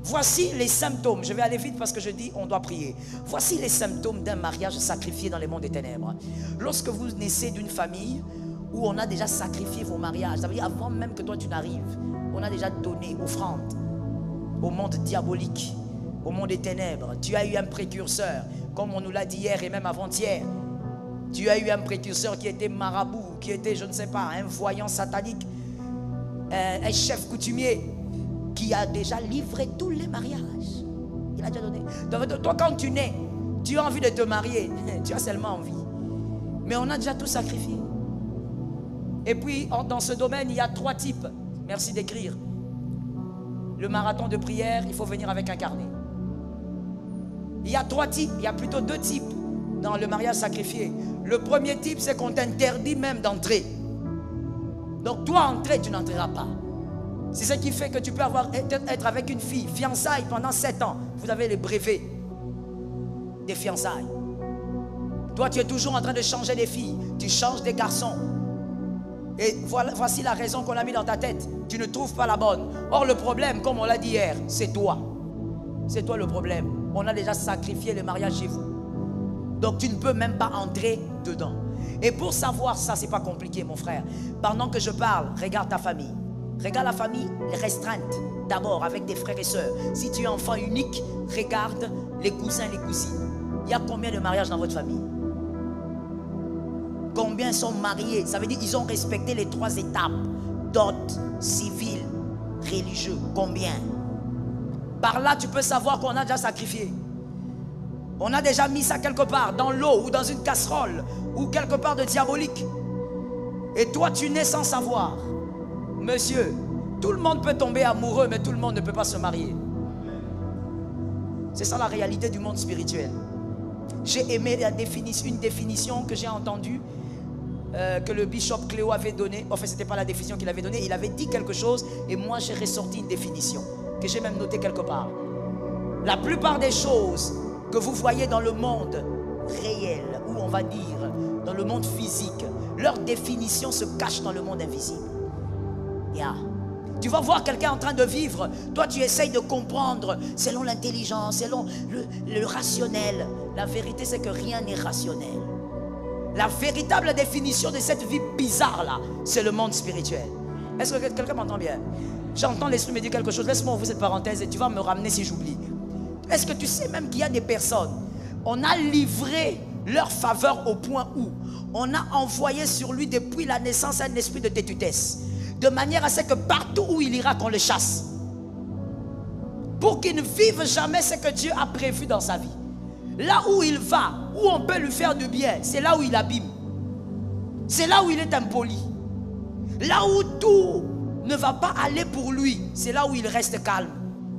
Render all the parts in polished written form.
Voici les symptômes. Je vais aller vite parce que je dis on doit prier. Voici les symptômes d'un mariage sacrifié dans les mondes des ténèbres. Lorsque vous naissez d'une famille où on a déjà sacrifié vos mariages, ça veut dire avant même que toi tu n'arrives, on a déjà donné offrande au monde diabolique, au monde des ténèbres. Tu as eu un précurseur, comme on nous l'a dit hier et même avant-hier. Tu as eu un précurseur qui était marabout, qui était, je ne sais pas, un voyant satanique, un chef coutumier, qui a déjà livré tous les mariages. Il a déjà donné. Donc, toi, quand tu nais, tu as envie de te marier. Tu as seulement envie. Mais on a déjà tout sacrifié. Et puis, dans ce domaine, il y a 3 types. Merci d'écrire. Le marathon de prière, il faut venir avec un carnet. Il y a 3 types. Il y a plutôt 2 types dans le mariage sacrifié. Le premier type, c'est qu'on t'interdit même d'entrer. Donc, toi, entrer, tu n'entreras pas. C'est ce qui fait que tu peux être avec une fille, fiançailles pendant 7 ans. Vous avez les brevets des fiançailles. Toi, tu es toujours en train de changer des filles. Tu changes des garçons. Et voici la raison qu'on a mis dans ta tête. Tu ne trouves pas la bonne. Or, le problème, comme on l'a dit hier, c'est toi. C'est toi le problème. On a déjà sacrifié le mariage chez vous. Donc, tu ne peux même pas entrer dedans. Et pour savoir ça, c'est pas compliqué, mon frère. Pendant que je parle, regarde ta famille. Regarde la famille restreinte, d'abord avec des frères et sœurs. Si tu es enfant unique, regarde les cousins et les cousines. Il y a combien de mariages dans votre famille? Combien sont mariés? Ça veut dire qu'ils ont respecté les 3 étapes. Dot, civil, religieux. Combien? Par là, tu peux savoir qu'on a déjà sacrifié. On a déjà mis ça quelque part, dans l'eau ou dans une casserole, ou quelque part de diabolique. Et toi, tu nais sans savoir. Monsieur, tout le monde peut tomber amoureux, mais tout le monde ne peut pas se marier. C'est ça la réalité du monde spirituel. J'ai aimé une définition que j'ai entendue, que le bishop Cléo avait donnée. Enfin, ce n'était pas la définition qu'il avait donnée. Il avait dit quelque chose et moi j'ai ressorti une définition que j'ai même notée quelque part. La plupart des choses que vous voyez dans le monde réel, ou on va dire dans le monde physique, leur définition se cache dans le monde invisible. Yeah. Tu vas voir quelqu'un en train de vivre. Toi, tu essayes de comprendre selon l'intelligence, selon le rationnel. La vérité, c'est que rien n'est rationnel. La véritable définition de cette vie bizarre-là, c'est le monde spirituel. Est-ce que quelqu'un m'entend bien? J'entends l'esprit me dire quelque chose. Laisse-moi ouvrir cette parenthèse et tu vas me ramener si j'oublie. Est-ce que tu sais même qu'il y a des personnes, on a livré leur faveur au point où on a envoyé sur lui depuis la naissance un esprit de têtudesse, de manière à ce que partout où il ira, qu'on le chasse. Pour qu'il ne vive jamais ce que Dieu a prévu dans sa vie. Là où il va, où on peut lui faire du bien, c'est là où il abîme. C'est là où il est impoli. Là où tout ne va pas aller pour lui, c'est là où il reste calme.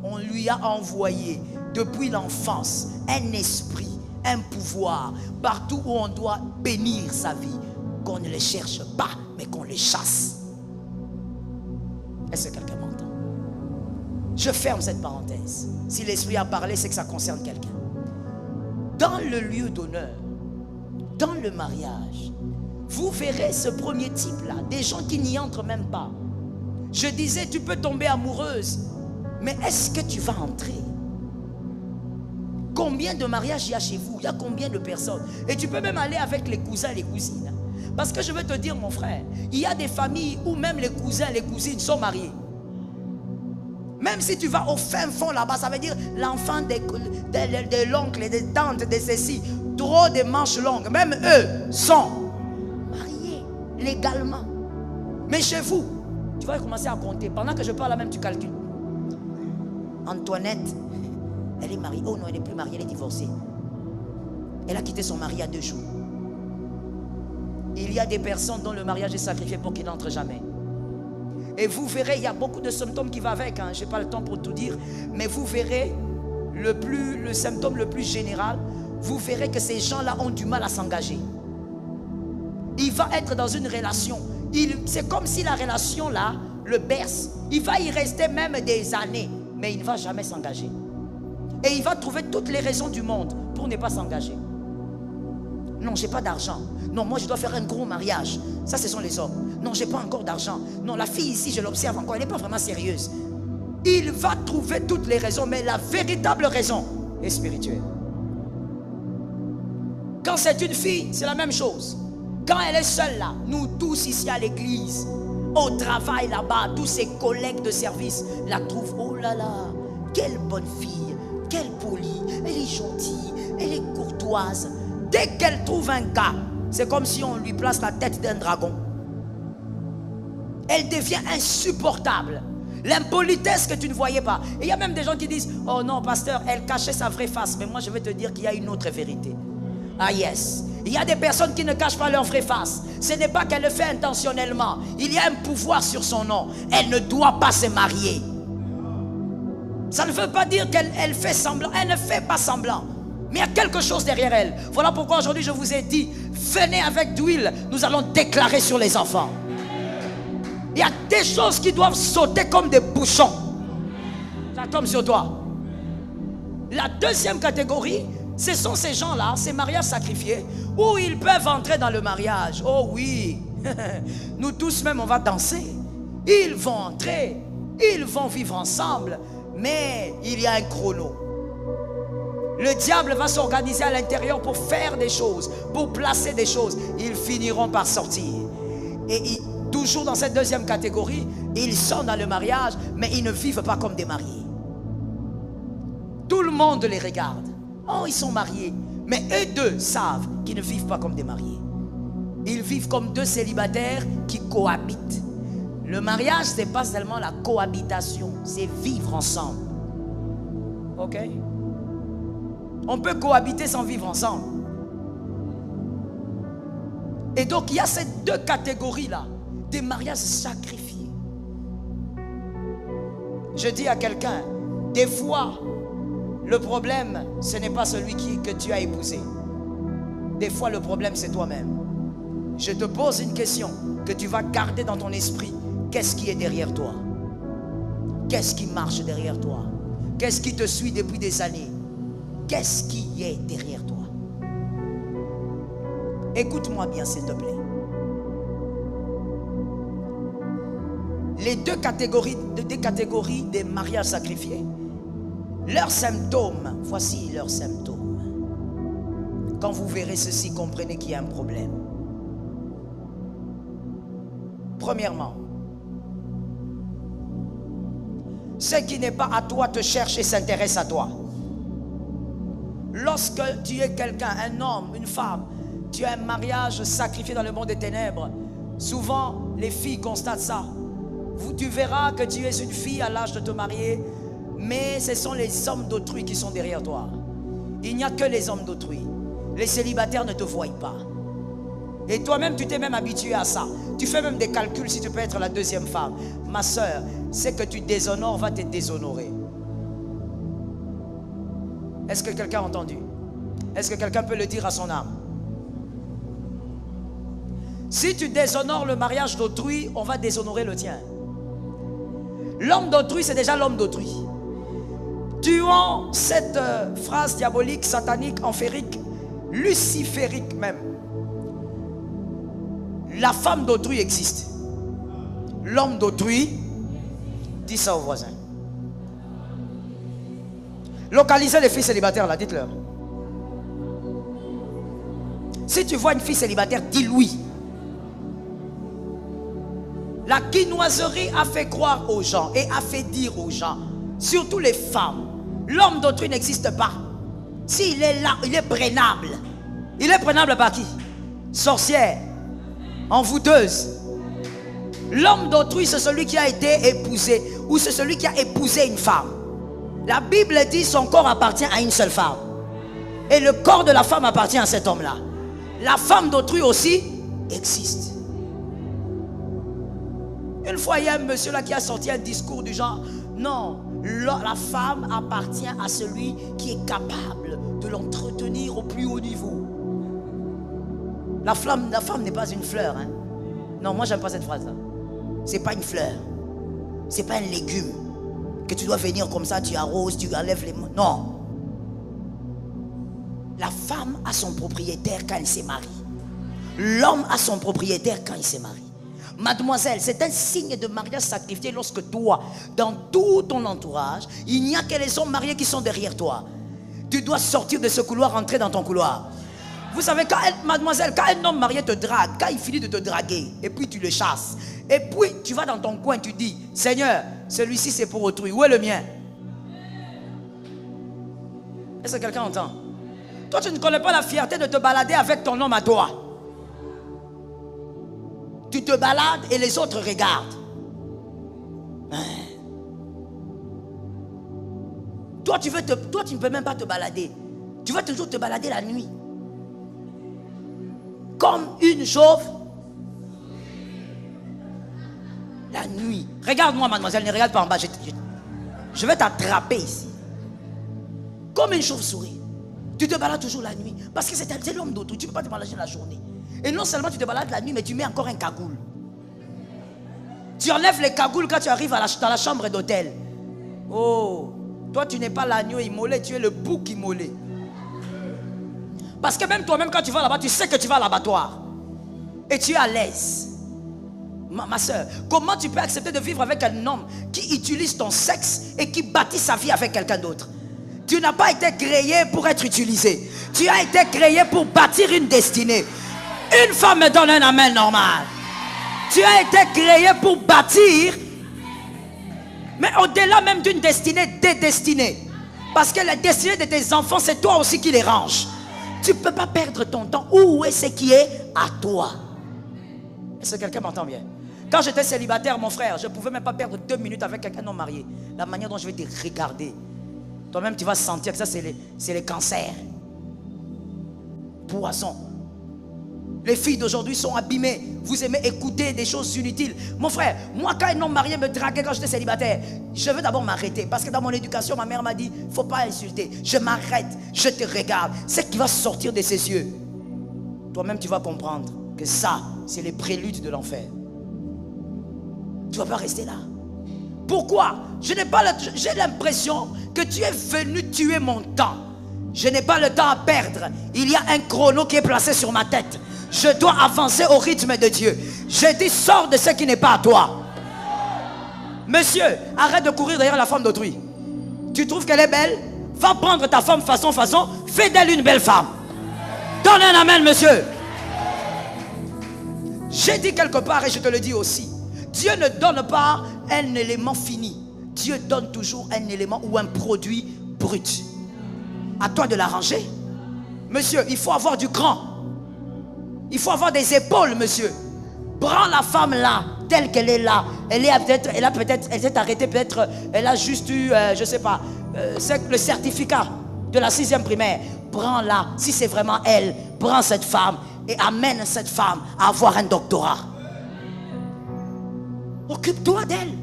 On lui a envoyé depuis l'enfance un esprit, un pouvoir, partout où on doit bénir sa vie, qu'on ne le cherche pas, mais qu'on le chasse. Est-ce que quelqu'un m'entend? Je ferme cette parenthèse. Si l'esprit a parlé, c'est que ça concerne quelqu'un. Dans le lieu d'honneur, dans le mariage, vous verrez ce premier type-là, des gens qui n'y entrent même pas. Je disais, tu peux tomber amoureuse, mais est-ce que tu vas entrer? Combien de mariages il y a chez vous? Il y a combien de personnes? Et tu peux même aller avec les cousins et les cousines. Parce que je veux te dire, mon frère, il y a des familles où même les cousins et les cousines sont mariés. Même si tu vas au fin fond là-bas, ça veut dire l'enfant de l'oncle, des tantes, de ceci, trop de manches longues, même eux sont mariés légalement. Mais chez vous, tu vas commencer à compter. Pendant que je parle là même, tu calcules. Antoinette, elle est mariée. Oh non, elle n'est plus mariée, elle est divorcée. Elle a quitté son mari il y a 2 jours. Il y a des personnes dont le mariage est sacrifié pour qu'ils n'entrent jamais. Et vous verrez, il y a beaucoup de symptômes qui vont avec. Je n'ai pas le temps pour tout dire. Mais vous verrez, le symptôme le plus général, vous verrez que ces gens-là ont du mal à s'engager. Il va être dans une relation. C'est comme si la relation-là le berce. Il va y rester même des années. Mais il ne va jamais s'engager. Et il va trouver toutes les raisons du monde pour ne pas s'engager. Non, je n'ai pas d'argent. Non, moi je dois faire un gros mariage. Ça, ce sont les hommes. Non, je n'ai pas encore d'argent. Non, la fille ici, je l'observe encore, elle n'est pas vraiment sérieuse. il va trouver toutes les raisons, mais la véritable raison est spirituelle. Quand c'est une fille, c'est la même chose. Quand elle est seule là, nous tous ici à l'église, au travail là-bas, tous ses collègues de service la trouvent, oh là là, quelle bonne fille, quelle polie, elle est gentille, elle est courtoise. Dès qu'elle trouve un gars, c'est comme si on lui place la tête d'un dragon. Elle devient insupportable. L'impolitesse que tu ne voyais pas. Et il y a même des gens qui disent, oh non pasteur, elle cachait sa vraie face. Mais moi je vais te dire qu'il y a une autre vérité. Ah yes. Il y a des personnes qui ne cachent pas leur vraie face. Ce n'est pas qu'elle le fait intentionnellement. Il y a un pouvoir sur son nom. Elle ne doit pas se marier. Ça ne veut pas dire qu'elle fait semblant. Elle ne fait pas semblant. Mais il y a quelque chose derrière elle. Voilà pourquoi aujourd'hui je vous ai dit, venez avec d'huile, nous allons déclarer sur les enfants. Il y a des choses qui doivent sauter comme des bouchons. Ça tombe sur toi. La deuxième catégorie, ce sont ces gens-là, ces mariages sacrifiés, où ils peuvent entrer dans le mariage. Oh oui, nous tous même on va danser. Ils vont entrer, ils vont vivre ensemble, mais il y a un chrono. Le diable va s'organiser à l'intérieur pour faire des choses, pour placer des choses. Ils finiront par sortir. Et toujours dans cette deuxième catégorie, ils sont dans le mariage, mais ils ne vivent pas comme des mariés. Tout le monde les regarde. Oh, ils sont mariés. Mais eux deux savent qu'ils ne vivent pas comme des mariés. Ils vivent comme deux célibataires qui cohabitent. Le mariage, ce n'est pas seulement la cohabitation, c'est vivre ensemble. Ok? On peut cohabiter sans vivre ensemble. Et donc, il y a ces deux catégories-là, des mariages sacrifiés. Je dis à quelqu'un, des fois, le problème, ce n'est pas celui que tu as épousé. Des fois, le problème, c'est toi-même. Je te pose une question que tu vas garder dans ton esprit. Qu'est-ce qui est derrière toi? Qu'est-ce qui marche derrière toi? Qu'est-ce qui te suit depuis des années? Qu'est-ce qui est derrière toi? Écoute-moi bien, s'il te plaît. Les deux catégories des mariages sacrifiés, leurs symptômes, voici leurs symptômes. Quand vous verrez ceci, comprenez qu'il y a un problème. Premièrement, ce qui n'est pas à toi te cherche et s'intéresse à toi. Lorsque tu es quelqu'un, un homme, une femme, tu as un mariage sacrifié dans le monde des ténèbres, souvent les filles constatent ça. Tu verras que tu es une fille à l'âge de te marier, mais ce sont les hommes d'autrui qui sont derrière toi. Il n'y a que les hommes d'autrui. Les célibataires ne te voient pas. Et toi-même, tu t'es même habitué à ça. Tu fais même des calculs si tu peux être la deuxième femme. Ma soeur, ce que tu déshonores va te déshonorer. Est-ce que quelqu'un a entendu? Est-ce que quelqu'un peut le dire à son âme? Si tu déshonores le mariage d'autrui, on va déshonorer le tien. L'homme d'autrui, c'est déjà l'homme d'autrui. Tuons cette phrase diabolique, satanique, amphérique, luciférique même. La femme d'autrui existe. L'homme d'autrui, dis ça aux voisins. Localisez les filles célibataires là, dites-leur. Si tu vois une fille célibataire, dis-lui. La quinoiserie a fait croire aux gens et a fait dire aux gens, surtout les femmes, l'homme d'autrui n'existe pas. S'il est là, il est prenable. Il est prenable par qui? Sorcière, envoûteuse. L'homme d'autrui, c'est celui qui a été épousé ou c'est celui qui a épousé une femme. La Bible dit son corps appartient à une seule femme. Et le corps de la femme appartient à cet homme-là. La femme d'autrui aussi existe. Une fois, il y a un monsieur là qui a sorti un discours du genre, non, la femme appartient à celui qui est capable de l'entretenir au plus haut niveau. La femme n'est pas une fleur. Hein. Non, moi j'aime pas cette phrase-là. C'est pas une fleur. C'est pas un légume que tu dois venir comme ça, tu arroses, tu enlèves les mains. Non. La femme a son propriétaire quand elle se marie. L'homme a son propriétaire quand il se marie. Mademoiselle, c'est un signe de mariage sacrifié lorsque toi, dans tout ton entourage, il n'y a que les hommes mariés qui sont derrière toi. Tu dois sortir de ce couloir, rentrer dans ton couloir. Vous savez, mademoiselle, quand un homme marié te drague, quand il finit de te draguer, et puis tu le chasses, et puis tu vas dans ton coin, tu dis, Seigneur, celui-ci c'est pour autrui, où est le mien? Est-ce que quelqu'un entend? Toi, tu ne connais pas la fierté de te balader avec ton homme à toi. Tu te balades et les autres regardent. Toi, tu ne peux même pas te balader. Tu vas toujours te balader la nuit. Comme une chauve. La nuit. Regarde-moi, mademoiselle, ne regarde pas en bas. Je vais t'attraper ici. Comme une chauve-souris. Tu te balades toujours la nuit. Parce que c'est l'homme d'autrui. Tu ne peux pas te balader la journée. Et non seulement tu te balades la nuit, mais tu mets encore un cagoule. Tu enlèves les cagoules quand tu arrives dans la chambre d'hôtel. Oh, toi tu n'es pas l'agneau immolé, tu es le bouc immolé. Parce que même toi-même quand tu vas là-bas, tu sais que tu vas à l'abattoir. Et tu es à l'aise. Ma soeur, comment tu peux accepter de vivre avec un homme qui utilise ton sexe et qui bâtit sa vie avec quelqu'un d'autre? Tu n'as pas été créé pour être utilisé. Tu as été créé pour bâtir une destinée. Une femme me donne un amen normal. Tu as été créé pour bâtir, mais au-delà même d'une destinée, des destinées. Parce que la destinée de tes enfants, c'est toi aussi qui les ranges. Tu ne peux pas perdre ton temps. Où est ce qui est à toi? Est-ce que quelqu'un m'entend bien? Quand j'étais célibataire, mon frère, je ne pouvais même pas perdre 2 minutes avec quelqu'un non marié. La manière dont je vais te regarder, toi-même tu vas sentir que ça c'est les cancers. Poison. Les filles d'aujourd'hui sont abîmées. Vous aimez écouter des choses inutiles. Mon frère, moi quand un homme marié me draguait quand j'étais célibataire, je veux d'abord m'arrêter. Parce que dans mon éducation, ma mère m'a dit, il ne faut pas insulter. Je m'arrête, je te regarde. C'est ce qui va sortir de ses yeux. Toi-même tu vas comprendre que ça, c'est les préludes de l'enfer. Tu ne vas pas rester là. Pourquoi? J'ai l'impression que tu es venu tuer mon temps. Je n'ai pas le temps à perdre. Il y a un chrono qui est placé sur ma tête. Je dois avancer au rythme de Dieu. Je dis, sors de ce qui n'est pas à toi. Monsieur, arrête de courir derrière la femme d'autrui. Tu trouves qu'elle est belle? Va prendre ta femme façon, fais d'elle une belle femme. Donne un amen, monsieur. J'ai dit quelque part et je te le dis aussi. Dieu ne donne pas un élément fini. Dieu donne toujours un élément ou un produit brut. À toi de l'arranger. Monsieur, il faut avoir du cran. Il faut avoir des épaules, monsieur. Prends la femme là, telle qu'elle est là. Elle s'est arrêtée, peut-être, elle a juste eu, je ne sais pas, le certificat de la 6e primaire. Prends-la, si c'est vraiment elle, prends cette femme et amène cette femme à avoir un doctorat. Occupe-toi d'elle.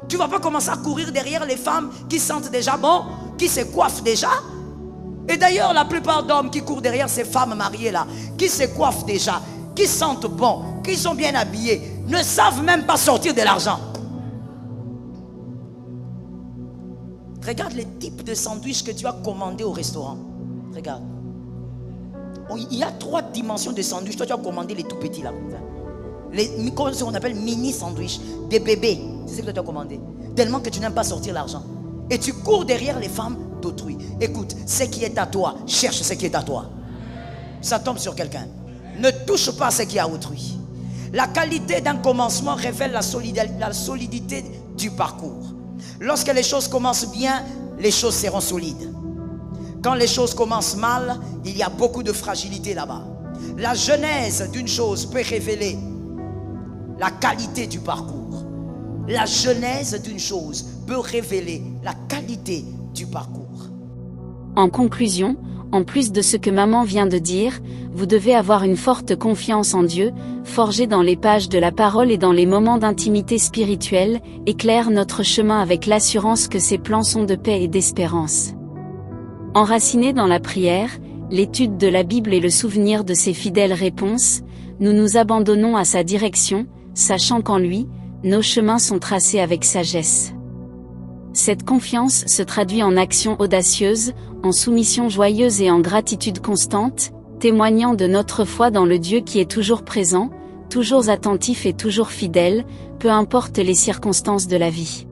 Tu ne vas pas commencer à courir derrière les femmes qui sentent déjà bon, qui se coiffent déjà. Et d'ailleurs, la plupart d'hommes qui courent derrière ces femmes mariées là, qui se coiffent déjà, qui sentent bon, qui sont bien habillés, ne savent même pas sortir de l'argent. Regarde les types de sandwichs que tu as commandés au restaurant. Regarde. Il y a 3 dimensions de sandwichs. Toi, tu as commandé les tout petits là. Ce qu'on appelle mini sandwichs. Des bébés. C'est ce que tu as commandé. Tellement que tu n'aimes pas sortir l'argent. Et tu cours derrière les femmes d'autrui. Écoute, ce qui est à toi, cherche ce qui est à toi. Ça tombe sur quelqu'un. Ne touche pas ce qui est à autrui. La qualité d'un commencement révèle la solidité du parcours. Lorsque les choses commencent bien, les choses seront solides. Quand les choses commencent mal, il y a beaucoup de fragilité là-bas. La genèse d'une chose peut révéler la qualité du parcours. La genèse d'une chose peut révéler la qualité du parcours. En conclusion, en plus de ce que maman vient de dire, vous devez avoir une forte confiance en Dieu, forgée dans les pages de la parole et dans les moments d'intimité spirituelle, éclaire notre chemin avec l'assurance que ses plans sont de paix et d'espérance. Enracinés dans la prière, l'étude de la Bible et le souvenir de ses fidèles réponses, nous nous abandonnons à sa direction, sachant qu'en lui, nos chemins sont tracés avec sagesse. Cette confiance se traduit en actions audacieuses, en soumission joyeuse et en gratitude constante, témoignant de notre foi dans le Dieu qui est toujours présent, toujours attentif et toujours fidèle, peu importe les circonstances de la vie.